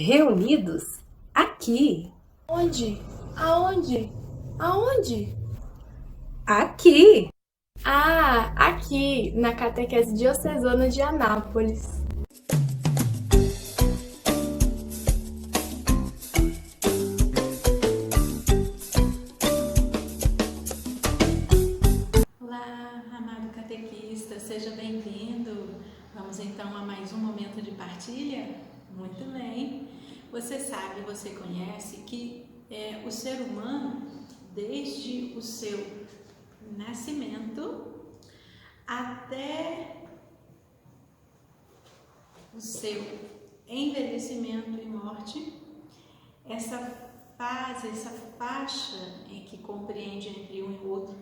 Reunidos aqui, Onde? Aonde? Aonde? aqui. Ah, aqui, na Catequese Diocesana de Anápolis. Olá, amado catequista, seja bem-vindo. Vamos então a mais um momento de partilha? Muito bem. Você sabe, você conhece que o ser humano, desde o seu nascimento até o seu envelhecimento e morte, essa fase, essa faixa em que compreende entre um e o outro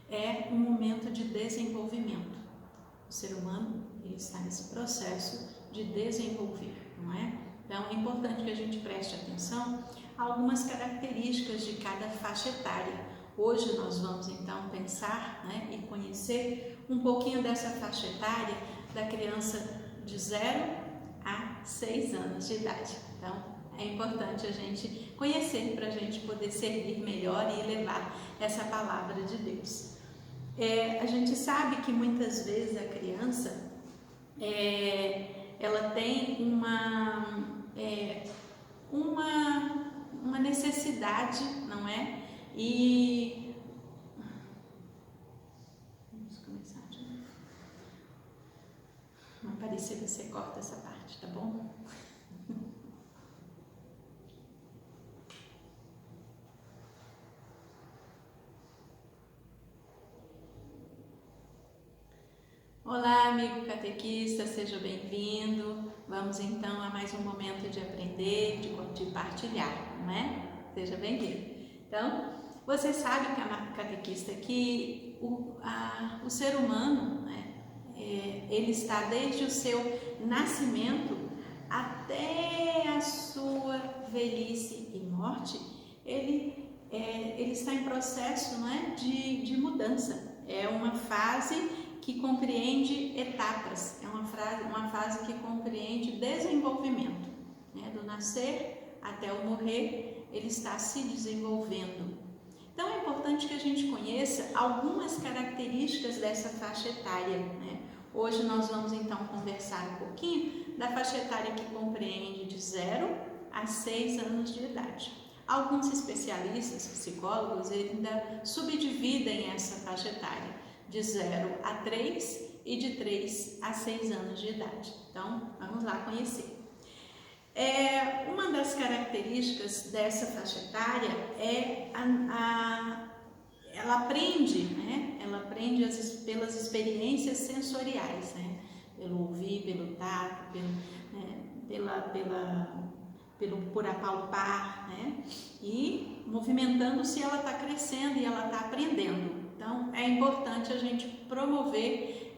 é um momento de desenvolvimento. O ser humano ele está nesse processo de desenvolver, não é? Então é importante que a gente preste atenção a algumas características de cada faixa etária. Hoje nós vamos então pensar, né, e conhecer um pouquinho dessa faixa etária da criança de 0 a 6 anos de idade. Então é importante a gente conhecer para a gente poder servir melhor e levar essa palavra de Deus. A gente sabe que muitas vezes a criança ela tem uma necessidade, não é? E vamos começar de novo. Não parecer, você corta essa parte, tá bom? Olá, amigo catequista, seja bem-vindo. Vamos então a mais um momento de aprender, de partilhar, não é? Seja bem-vindo. Então, você sabe, catequista, que o ser humano, né, ele está desde o seu nascimento até a sua velhice e morte, ele está em processo, não é, de mudança. É uma fase que compreende etapas, é uma fase que compreende desenvolvimento, né? Do nascer até o morrer, ele está se desenvolvendo. Então é importante que a gente conheça algumas características dessa faixa etária, né? Hoje nós vamos então conversar um pouquinho da faixa etária que compreende de 0 a 6 anos de idade. Alguns especialistas, psicólogos, ainda subdividem essa faixa etária de 0 a 3 e de 3 a 6 anos de idade. Então, vamos lá conhecer. Uma das características dessa faixa etária é ela aprende, né? Ela aprende pelas experiências sensoriais, né? Pelo ouvir, pelo tato, por apalpar, né? E movimentando-se, ela está crescendo e ela está aprendendo. Então, é importante a gente promover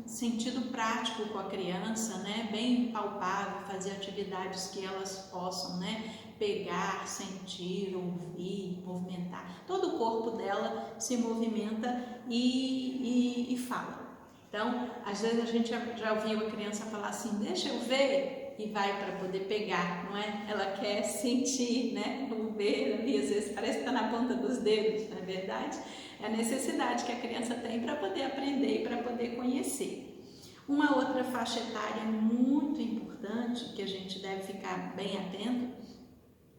sentido prático com a criança, né? Bem palpável, fazer atividades que elas possam, né, pegar, sentir, ouvir, movimentar. Todo o corpo dela se movimenta e fala. Então, às vezes a gente já ouviu a criança falar assim, deixa eu ver, e vai para poder pegar, não é? Ela quer sentir, né? O ver ali, às vezes parece que está na ponta dos dedos, não é verdade? É a necessidade que a criança tem para poder aprender e para poder conhecer. Uma outra faixa etária muito importante, que a gente deve ficar bem atento,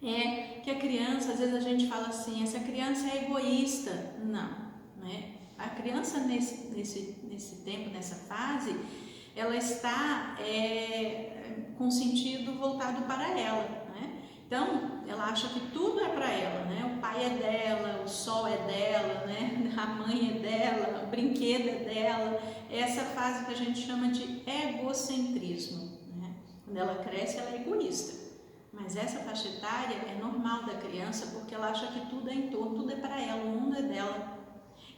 é que a criança, às vezes a gente fala assim, essa criança é egoísta. Não, né? A criança nesse tempo, nessa fase, ela está com sentido voltado para ela, né? Então, ela acha que tudo é para ela, né? O pai é dela, o sol é dela, né? A mãe é dela, o brinquedo é dela. É essa fase que a gente chama de egocentrismo, né? Quando ela cresce, ela é egoísta. Mas essa faixa etária é normal da criança porque ela acha que tudo é em torno, tudo é para ela, o mundo é dela.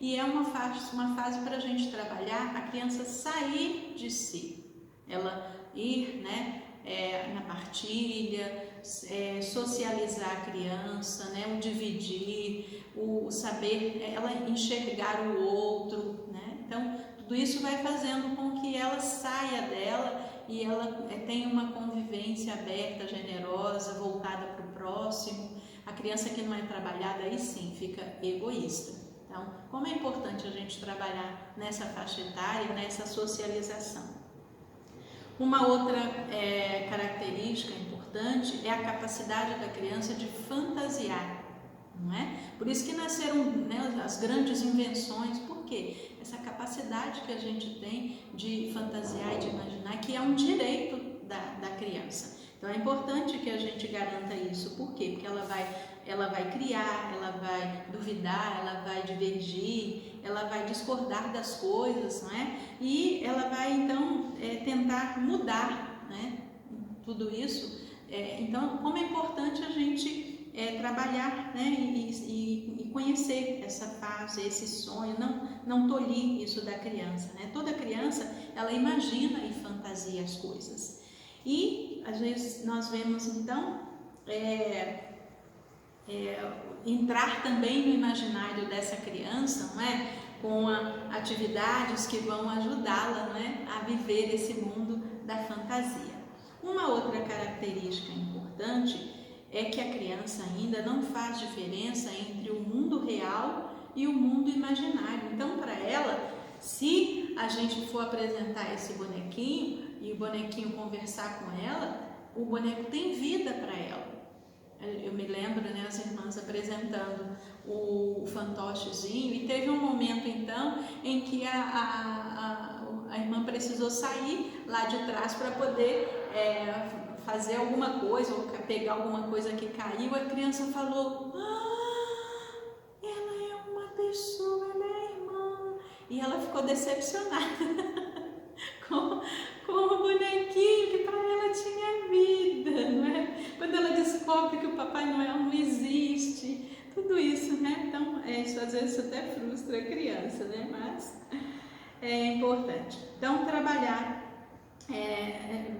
E é uma fase para a gente trabalhar, a criança sair de si, ela ir, né, na partilha, socializar a criança, né, o dividir, o saber, ela enxergar o outro, né? Então, tudo isso vai fazendo com que ela saia dela e ela tem uma convivência aberta, generosa, voltada para o próximo. A criança que não é trabalhada, aí sim, fica egoísta. Então, como é importante a gente trabalhar nessa faixa etária, nessa socialização. Uma outra característica importante é a capacidade da criança de fantasiar, não é? Por isso que nasceram, né, as grandes invenções. Por quê? Essa capacidade que a gente tem de fantasiar e de imaginar, que é um direito da criança. Então é importante que a gente garanta isso. Por quê? Porque ela vai criar, ela vai duvidar, ela vai divergir, ela vai discordar das coisas, não é? E ela vai então tentar mudar, né? Tudo isso. Então, como é importante a gente trabalhar, né? E conhecer essa fase, esse sonho, não tolir isso da criança, né? Toda criança, ela imagina e fantasia as coisas. E às vezes nós vemos então entrar também no imaginário dessa criança, não é? Com atividades que vão ajudá-la, não é? A viver esse mundo da fantasia. Uma outra característica importante é que a criança ainda não faz diferença entre o mundo real e o mundo imaginário. Então, para ela, se a gente for apresentar esse bonequinho e o bonequinho conversar com ela, o boneco tem vida para ela. Eu me lembro, né, as irmãs apresentando o fantochezinho, e teve um momento então em que a irmã precisou sair lá de trás para poder fazer alguma coisa ou pegar alguma coisa que caiu. A criança falou: ela é uma pessoa, ela é a irmã. E ela ficou decepcionada com o bonequinho que para ela tinha vida, não é? Quando ela descobre que o Papai Noel não existe, tudo isso, né? Então, isso às vezes até frustra a criança, né? Mas é importante. Então, trabalhar,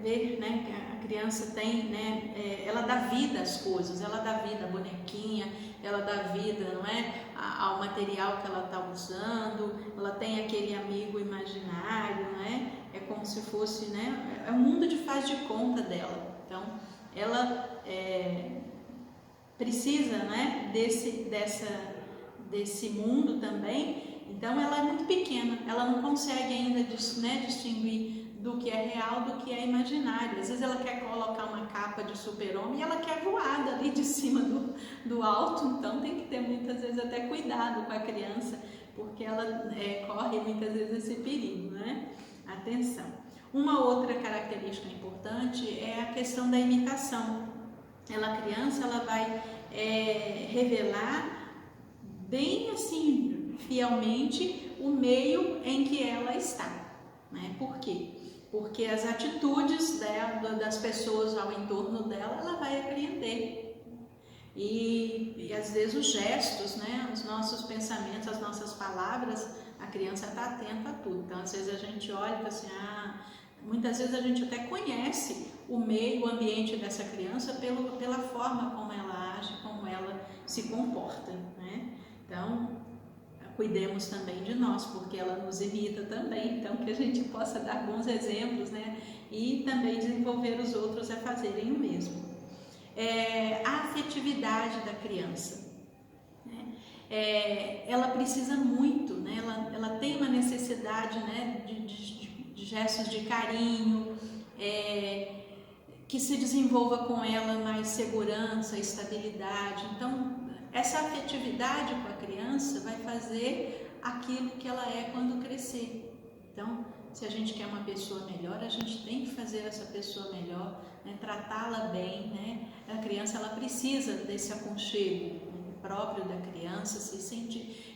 ver, né, que a criança tem, né, ela dá vida às coisas, ela dá vida à bonequinha, ela dá vida, não é, ao material que ela está usando, ela tem aquele amigo imaginário, não é? É como se fosse, né, é um mundo de faz de conta dela. Então, ela precisa, né, desse mundo também. Então, ela é muito pequena, ela não consegue ainda, né, distinguir do que é real, do que é imaginário. Às vezes ela quer colocar uma capa de super-homem e ela quer voar dali de cima do alto. Então tem que ter muitas vezes até cuidado com a criança, porque ela corre muitas vezes esse perigo, né? Atenção. Uma outra característica importante é a questão da imitação. A criança, ela vai revelar bem assim, fielmente, o meio em que ela está, né? Por quê? Porque as atitudes das pessoas ao entorno dela, ela vai apreender. E às vezes os gestos, né, os nossos pensamentos, as nossas palavras, a criança está atenta a tudo. Então, às vezes a gente olha e fala assim, muitas vezes a gente até conhece o meio, o ambiente dessa criança pela forma como ela age, como ela se comporta, né? Então, cuidemos também de nós, porque ela nos imita também, então que a gente possa dar bons exemplos, né? E também desenvolver os outros a fazerem o mesmo. A afetividade da criança, né? Ela precisa muito, né? Ela tem uma necessidade, né, de gestos de carinho, que se desenvolva com ela mais segurança, estabilidade. Então, essa afetividade com a criança vai fazer aquilo que ela é quando crescer. Então, se a gente quer uma pessoa melhor, a gente tem que fazer essa pessoa melhor, né? Tratá-la bem, né? A criança, ela precisa desse aconchego, né, próprio da criança,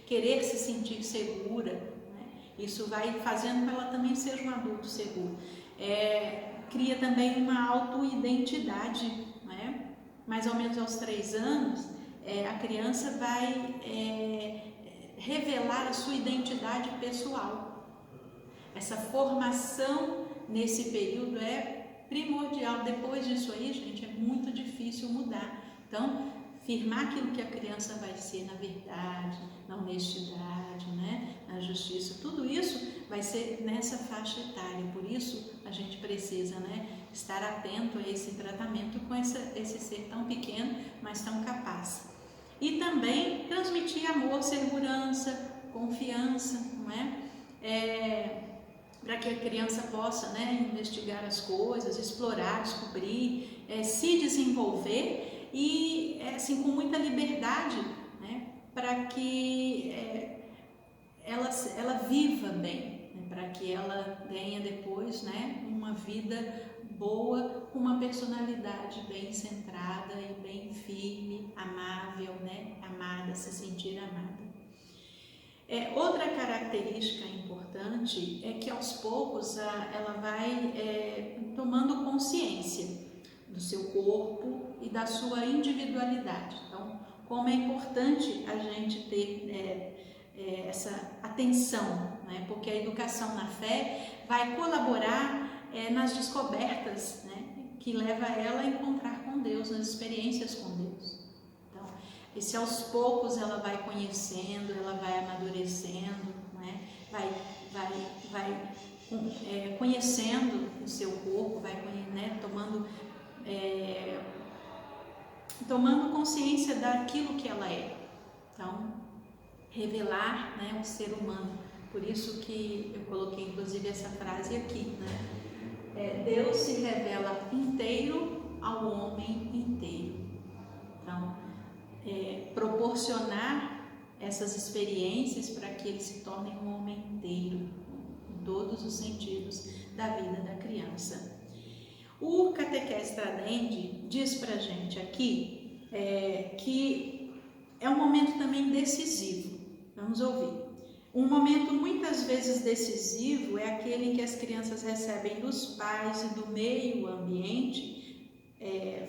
querer se sentir segura, né? Isso vai fazendo com que ela também seja um adulto seguro. Cria também uma autoidentidade, né? Mais ou menos aos 3 anos, a criança vai revelar a sua identidade pessoal. Essa formação nesse período é primordial. Depois disso aí, gente, é muito difícil mudar. Então, firmar aquilo que a criança vai ser na verdade, na honestidade, né, na justiça, tudo isso vai ser nessa faixa etária. Por isso a gente precisa, né, estar atento a esse tratamento com esse ser tão pequeno, mas tão capaz. E também transmitir amor, segurança, confiança, não é? Para que a criança possa, né, investigar as coisas, explorar, descobrir, se desenvolver e assim com muita liberdade, né, para que ela viva bem, né, para que ela tenha depois, né, uma vida boa, com uma personalidade bem centrada e bem firme, amável, né, amada, se sentir amada. Outra característica importante é que aos poucos ela vai tomando consciência do seu corpo e da sua individualidade. Então, como é importante a gente ter essa atenção, né? Porque a educação na fé vai colaborar nas descobertas, né? Que leva ela a encontrar com Deus, nas experiências com Deus. E se aos poucos ela vai conhecendo, ela vai amadurecendo, né? vai conhecendo o seu corpo, vai, né, tomando consciência daquilo que ela é. Então, revelar, né, o ser humano. Por isso que eu coloquei inclusive essa frase aqui, né? Deus se revela inteiro ao homem inteiro. Então, proporcionar essas experiências para que ele se torne um homem inteiro, em todos os sentidos da vida da criança. O Catequese Tradendi diz para a gente aqui que é um momento também decisivo. Vamos ouvir. Um momento muitas vezes decisivo é aquele em que as crianças recebem dos pais e do meio ambiente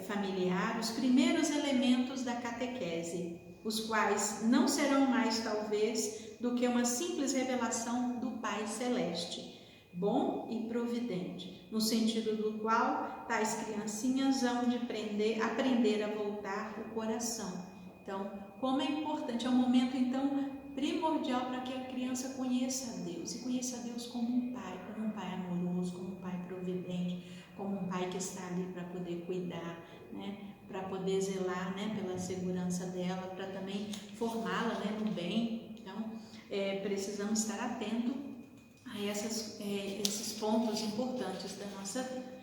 familiar os primeiros elementos da catequese, os quais não serão mais talvez do que uma simples revelação do Pai Celeste, bom e providente, no sentido do qual tais criancinhas hão de aprender a voltar o coração. Então, como é importante, é um momento então primordial para que a criança conheça a Deus, e conheça a Deus como um pai amoroso, como um pai providente, como um pai que está ali para poder cuidar, né, para poder zelar, né, pela segurança dela, para também formá-la, né, no bem. Então, precisamos estar atentos a esses pontos importantes da nossa vida.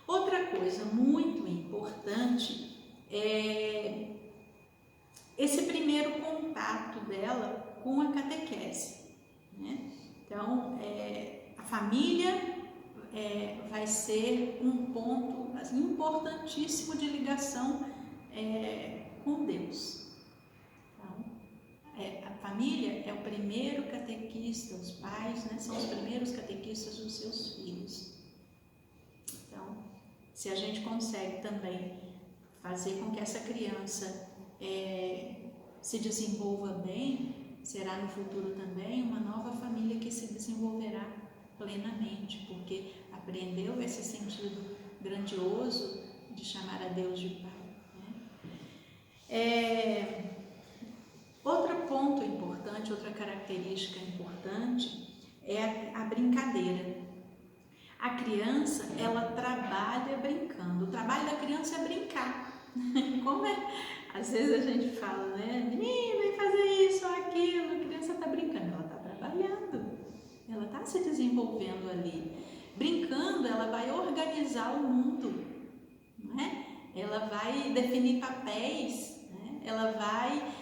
Outra coisa muito importante é esse primeiro contato dela com a catequese, né? Então, a família vai ser um ponto importantíssimo de ligação com Deus. Então, a família é o primeiro catequista, os pais, né, são os primeiros catequistas dos seus filhos. Então, se a gente consegue também fazer com que essa criança se desenvolva bem, será no futuro também uma nova família que se desenvolverá plenamente, porque aprendeu esse sentido grandioso de chamar a Deus de Pai, né? Outro ponto importante, outra característica importante é a brincadeira. A criança, ela trabalha brincando. O trabalho da criança é brincar. Como às vezes a gente fala, né? Menino, vem fazer isso ou aquilo. A criança está brincando, ela está trabalhando. Ela está se desenvolvendo ali. Brincando, ela vai organizar o mundo, né? Ela vai definir papéis, né? Ela vai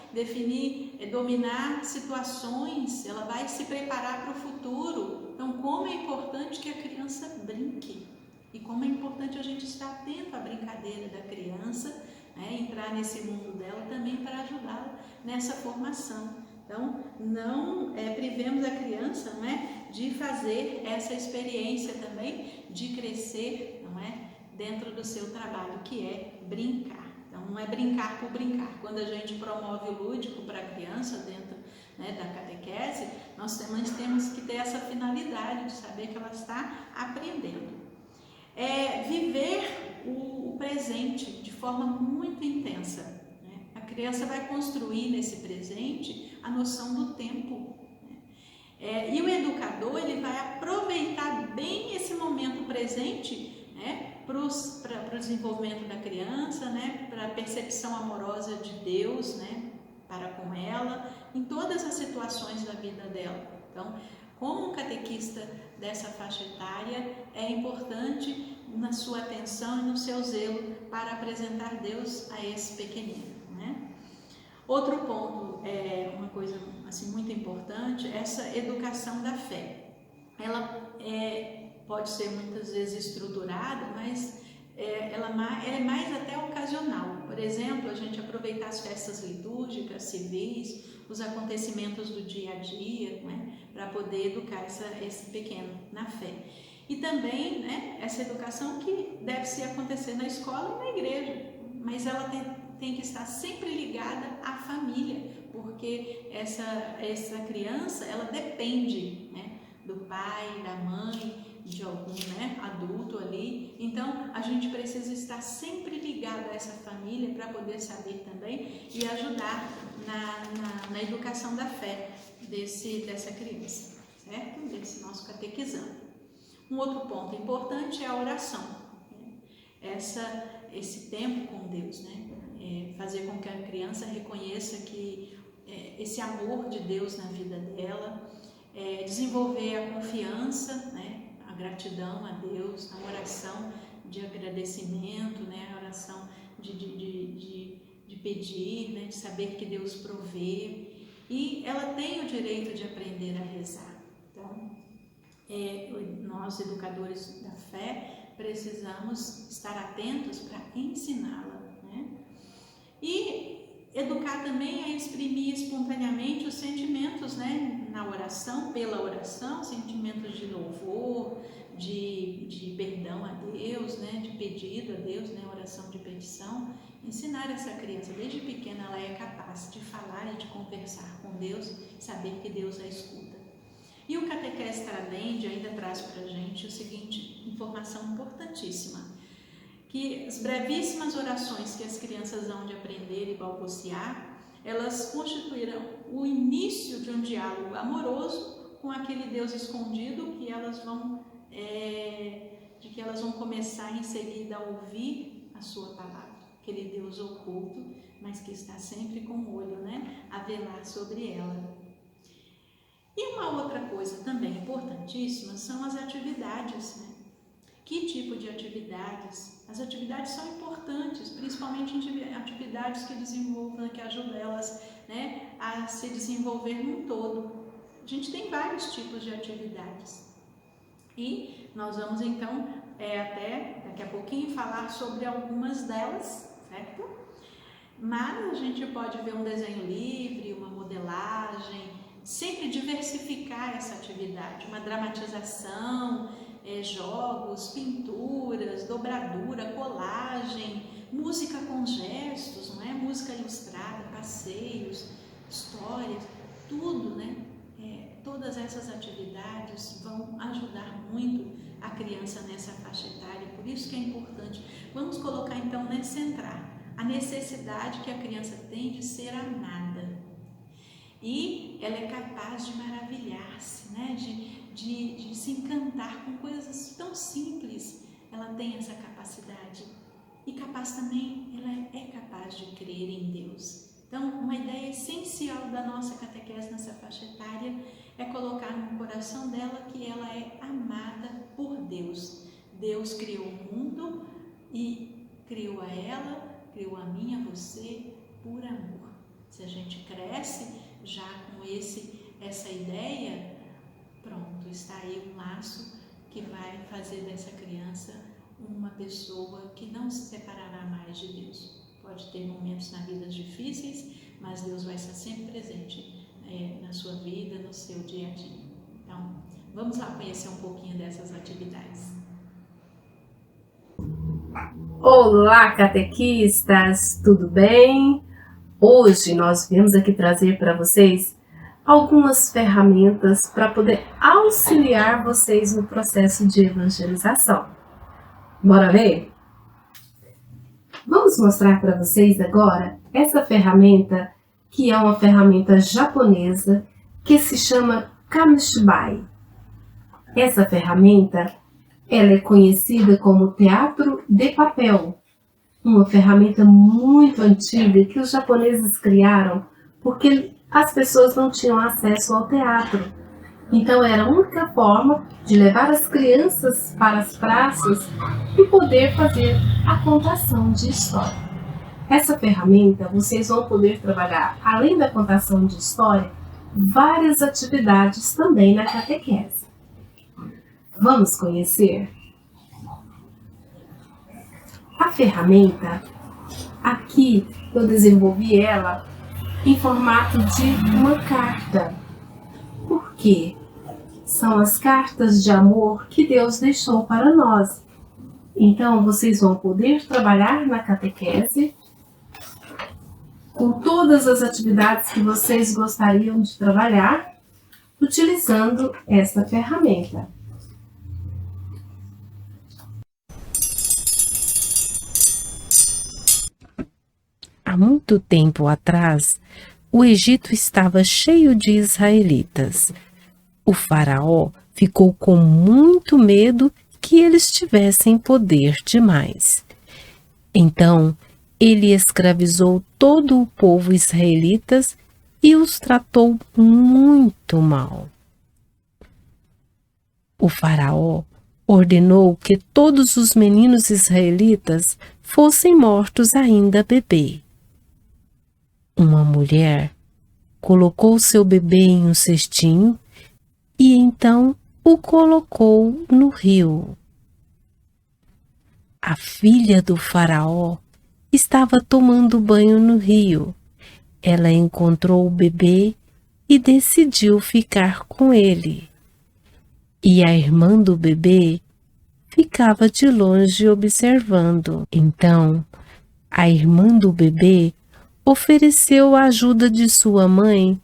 dominar situações, ela vai se preparar para o futuro. Então, como é importante que a criança brinque e como é importante a gente estar atento à brincadeira da criança, né? Entrar nesse mundo dela também para ajudá-la nessa formação. Então, não privemos a criança, não é, de fazer essa experiência também, de crescer, não é, dentro do seu trabalho, que é brincar. Então, não é brincar por brincar. Quando a gente promove o lúdico para a criança dentro, né, da catequese, nós também temos que ter essa finalidade de saber que ela está aprendendo. Viver o presente de forma muito intensa. A criança vai construir nesse presente a noção do tempo, né? E o educador, ele vai para o desenvolvimento da criança, né, para a percepção amorosa de Deus, né, para com ela, em todas as situações da vida dela. Então, como um catequista dessa faixa etária, é importante na sua atenção e no seu zelo para apresentar Deus a esse pequenino, né? Outro ponto, uma coisa assim, muito importante, essa educação da fé. Ela pode ser muitas vezes estruturada, mas ela é mais até ocasional. Por exemplo, a gente aproveitar as festas litúrgicas, civis, os acontecimentos do dia a dia, né, para poder educar esse pequeno na fé. E também, né, essa educação que deve se acontecer na escola e na igreja, mas ela tem que estar sempre ligada à família, porque essa criança, ela depende, né, do pai, da mãe, de algum, né, adulto ali. Então, a gente precisa estar sempre ligado a essa família para poder saber também e ajudar na educação da fé dessa criança, certo? Desse nosso catequizando. Um outro ponto importante é a oração. Esse tempo com Deus, né? Fazer com que a criança reconheça que esse amor de Deus na vida dela, desenvolver a confiança, né? A gratidão a Deus, a oração de agradecimento, né? A oração de pedir, né? De saber que Deus provê, e ela tem o direito de aprender a rezar. Então, nós, educadores da fé, precisamos estar atentos para ensiná-la, né? E educar também a exprimir espontaneamente os sentimentos, né, na oração, pela oração, sentimentos de louvor, de perdão a Deus, né, de pedido a Deus, né, oração de petição. Ensinar essa criança, desde pequena, ela é capaz de falar e de conversar com Deus, saber que Deus a escuta. E o Catequese Tradendi ainda traz para a gente o seguinte, informação importantíssima, que as brevíssimas orações que as crianças hão de aprender e balbuciar, elas constituirão o início de um diálogo amoroso com aquele Deus escondido que elas vão começar em seguida a ouvir a sua palavra, aquele Deus oculto, mas que está sempre com o olho, né, a velar sobre ela. E uma outra coisa também importantíssima são as atividades, né? Que tipo de atividades? As atividades são importantes, principalmente atividades que desenvolvam, que ajudam elas, né, a se desenvolver num todo. A gente tem vários tipos de atividades. E nós vamos então, até daqui a pouquinho, falar sobre algumas delas, certo? Mas a gente pode ver um desenho livre, uma modelagem, sempre diversificar essa atividade, uma dramatização, jogos, pinturas, dobradura, colagem, música com gestos, não é? Música ilustrada, passeios, histórias, tudo, né? Todas essas atividades vão ajudar muito a criança nessa faixa etária, por isso que é importante. Vamos colocar então, né, centrar a necessidade que a criança tem de ser amada. E ela é capaz de maravilhar-se, né? de se encantar com coisas tão simples. Ela tem essa capacidade. E capaz também, ela é capaz de crer em Deus. Então, uma ideia essencial da nossa catequese nessa faixa etária é colocar no coração dela que ela é amada por Deus. Deus criou o mundo e criou a ela, criou a mim, a você, por amor. Se a gente cresce já com essa ideia, pronto, está aí um laço que vai fazer dessa criança uma pessoa que não se separará mais de Deus. Pode ter momentos na vida difíceis, mas Deus vai estar sempre presente na sua vida, no seu dia a dia. Então, vamos lá conhecer um pouquinho dessas atividades. Olá, catequistas, tudo bem? Hoje nós viemos aqui trazer para vocês algumas ferramentas para poder auxiliar vocês no processo de evangelização. Bora ver? Vamos mostrar para vocês agora essa ferramenta, que é uma ferramenta japonesa que se chama Kamishibai. Essa ferramenta Ela é conhecida como teatro de papel, uma ferramenta muito antiga que os japoneses criaram porque as pessoas não tinham acesso ao teatro. Então era a única forma de levar as crianças para as praças e poder fazer a contação de história. Essa ferramenta vocês vão poder trabalhar, além da contação de história, várias atividades também na catequese. Vamos conhecer? A ferramenta, aqui eu desenvolvi ela em formato de uma carta. Por quê? São as cartas de amor que Deus deixou para nós. Então, vocês vão poder trabalhar na catequese com todas as atividades que vocês gostariam de trabalhar, utilizando essa ferramenta. Há muito tempo atrás, o Egito estava cheio de israelitas. O faraó ficou com muito medo que eles tivessem poder demais. Então, ele escravizou todo o povo israelitas e os tratou muito mal. O faraó ordenou que todos os meninos israelitas fossem mortos ainda bebê. Uma mulher colocou seu bebê em um cestinho e então o colocou no rio. A filha do faraó estava tomando banho no rio. Ela encontrou o bebê e decidiu ficar com ele. E a irmã do bebê ficava de longe observando. Então, a irmã do bebê ofereceu a ajuda de sua mãe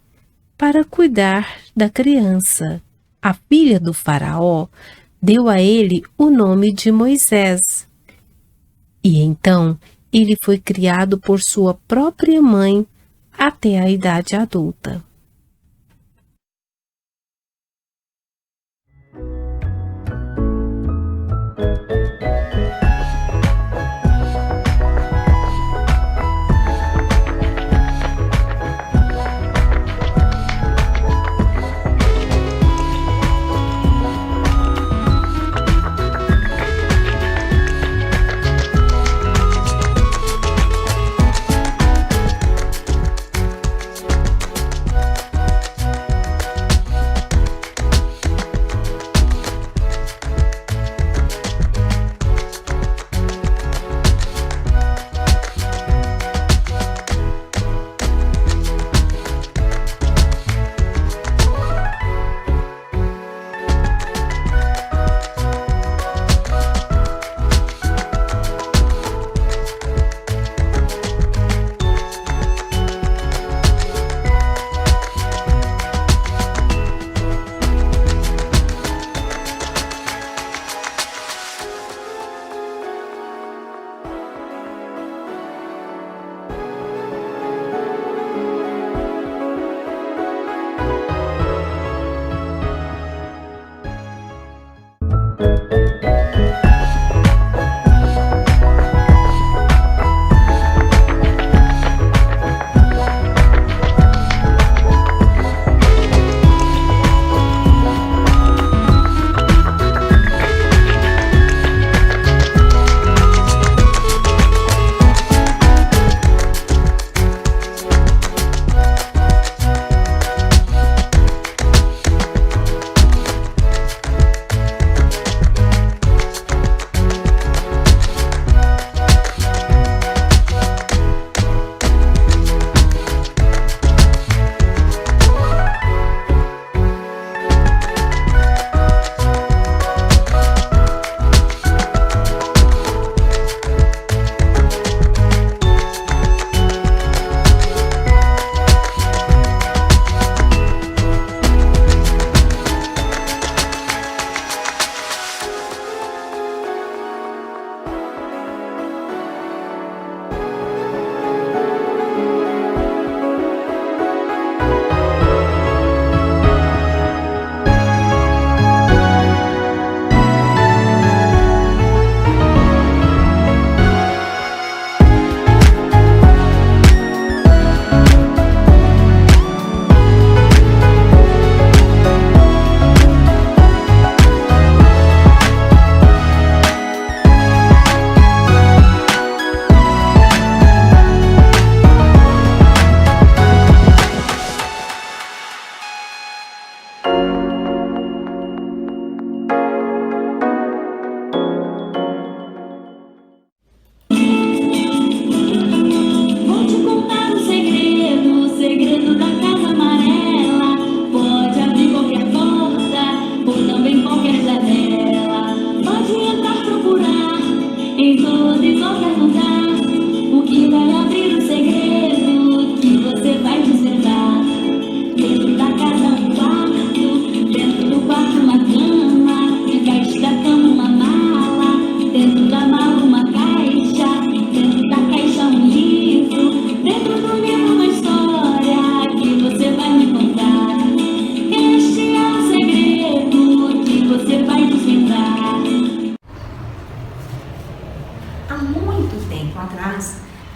para cuidar da criança. A filha do faraó deu a ele o nome de Moisés. E então ele foi criado por sua própria mãe até a idade adulta.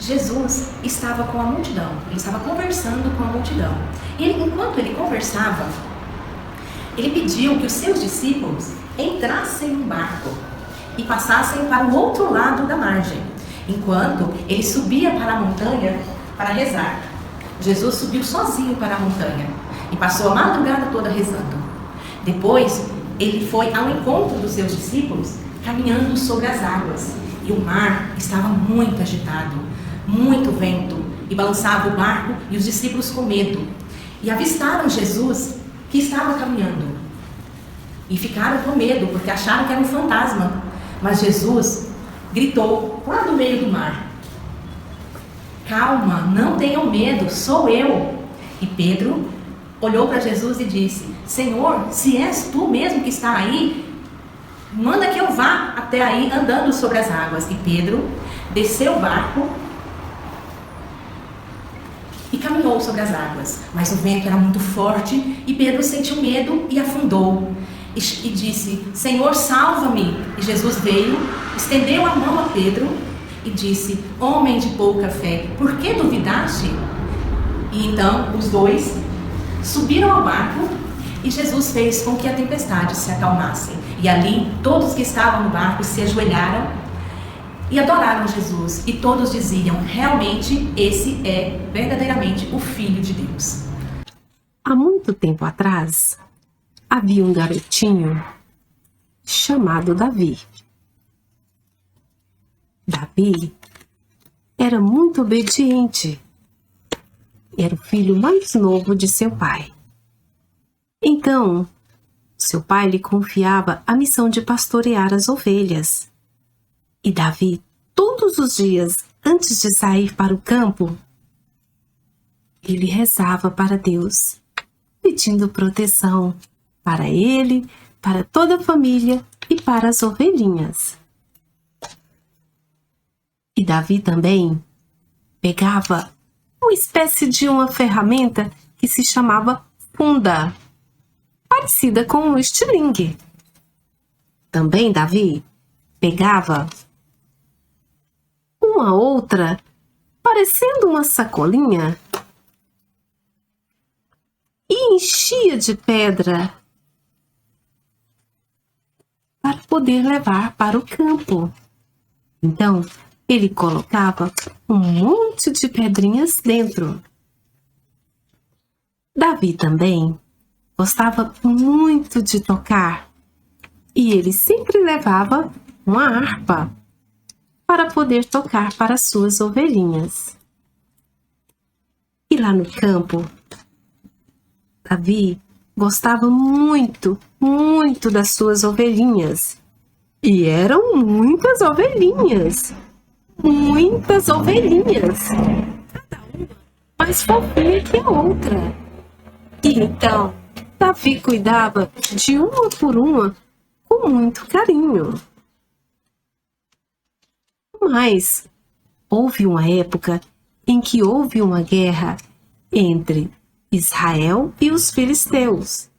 Jesus estava com a multidão, ele estava conversando com a multidão. E enquanto ele conversava, ele pediu que os seus discípulos entrassem no barco e passassem para o outro lado da margem, enquanto ele subia para a montanha para rezar. Jesus subiu sozinho para a montanha e passou a madrugada toda rezando. Depois, ele foi ao encontro dos seus discípulos, caminhando sobre as águas. E o mar estava muito agitado, muito vento, e balançava o barco e os discípulos com medo. E avistaram Jesus que estava caminhando. E ficaram com medo, porque acharam que era um fantasma. Mas Jesus gritou lá do meio do mar: calma, não tenham medo, sou eu. E Pedro olhou para Jesus e disse: Senhor, se és tu mesmo que está aí, manda que eu vá até aí andando sobre as águas. E Pedro desceu o barco e caminhou sobre as águas. Mas o vento era muito forte e Pedro sentiu medo e afundou. E disse: Senhor, salva-me. E Jesus veio, estendeu a mão a Pedro e disse: homem de pouca fé, por que duvidaste? E então os dois subiram ao barco e Jesus fez com que a tempestade se acalmasse. E ali todos que estavam no barco se ajoelharam e adoraram Jesus. E todos diziam: realmente esse é verdadeiramente o Filho de Deus. Há muito tempo atrás, havia um garotinho chamado Davi. Davi era muito obediente. Era o filho mais novo de seu pai. Então, seu pai lhe confiava a missão de pastorear as ovelhas. E Davi, todos os dias, antes de sair para o campo, ele rezava para Deus, pedindo proteção para ele, para toda a família e para as ovelhinhas. E Davi também pegava uma espécie de uma ferramenta que se chamava funda, parecida com um estilingue. Também Davi pegava uma outra, parecendo uma sacolinha, e enchia de pedra para poder levar para o campo. Então, ele colocava um monte de pedrinhas dentro. Davi também gostava muito de tocar e ele sempre levava uma harpa para poder tocar para suas ovelhinhas. E lá no campo, Davi gostava muito, muito das suas ovelhinhas. E eram muitas ovelhinhas. Muitas ovelhinhas. Cada uma mais fofinha que a outra. E então, Davi cuidava de uma por uma com muito carinho. Mas houve uma época em que houve uma guerra entre Israel e os filisteus.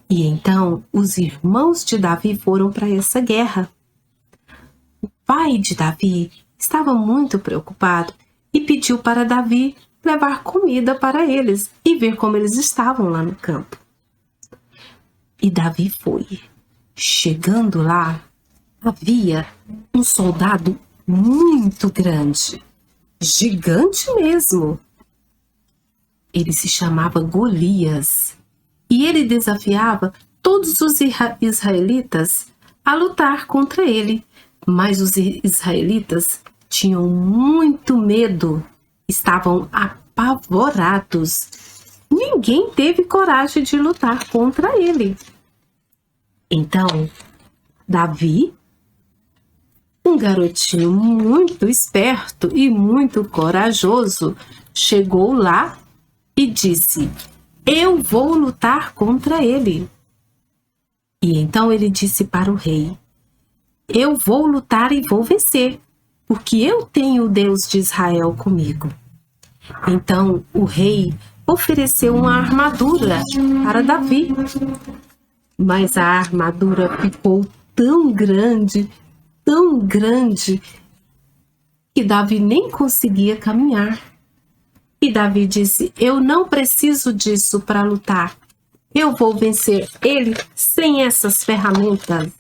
E então os irmãos de Davi foram para essa guerra. O pai de Davi estava muito preocupado e pediu para Davi levar comida para eles e ver como eles estavam lá no campo. E Davi foi. Chegando lá, havia um soldado muito grande, gigante mesmo. Ele se chamava Golias e ele desafiava todos os israelitas a lutar contra ele. Mas os israelitas tinham muito medo, estavam apavorados. Ninguém teve coragem de lutar contra ele. Então, Davi, um garotinho muito esperto e muito corajoso, chegou lá e disse: eu vou lutar contra ele. E então ele disse para o rei: eu vou lutar e vou vencer, porque eu tenho o Deus de Israel comigo. Então o rei ofereceu uma armadura para Davi. Mas a armadura ficou tão grande, que Davi nem conseguia caminhar. E Davi disse: eu não preciso disso para lutar. Eu vou vencer ele sem essas ferramentas,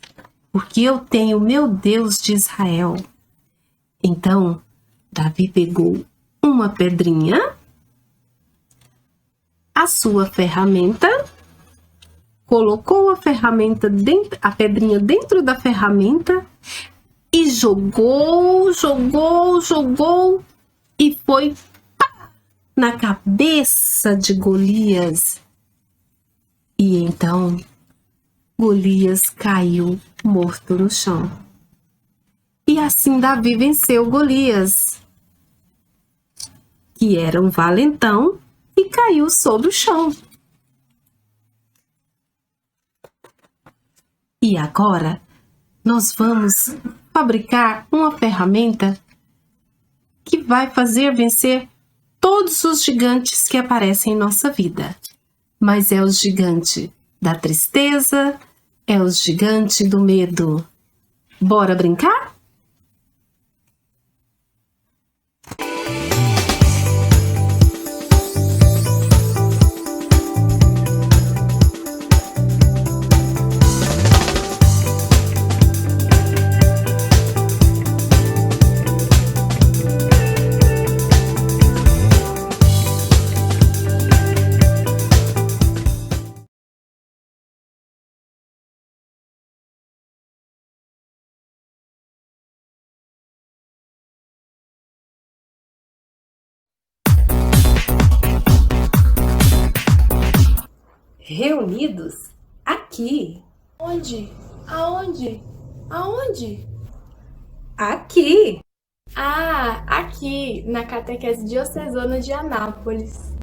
porque eu tenho meu Deus de Israel. Então, Davi pegou uma pedrinha, a sua ferramenta, colocou a pedrinha dentro da ferramenta e jogou e foi na cabeça de Golias. E então Golias caiu morto no chão. E assim Davi venceu Golias, que era um valentão, e caiu sobre o chão. E agora nós vamos fabricar uma ferramenta que vai fazer vencer todos os gigantes que aparecem em nossa vida. Mas é o gigante da tristeza, é o gigante do medo. Bora brincar? Reunidos aqui, Onde? Aonde? Aonde? aqui. Ah, aqui, na Catequese Diocesana de Anápolis.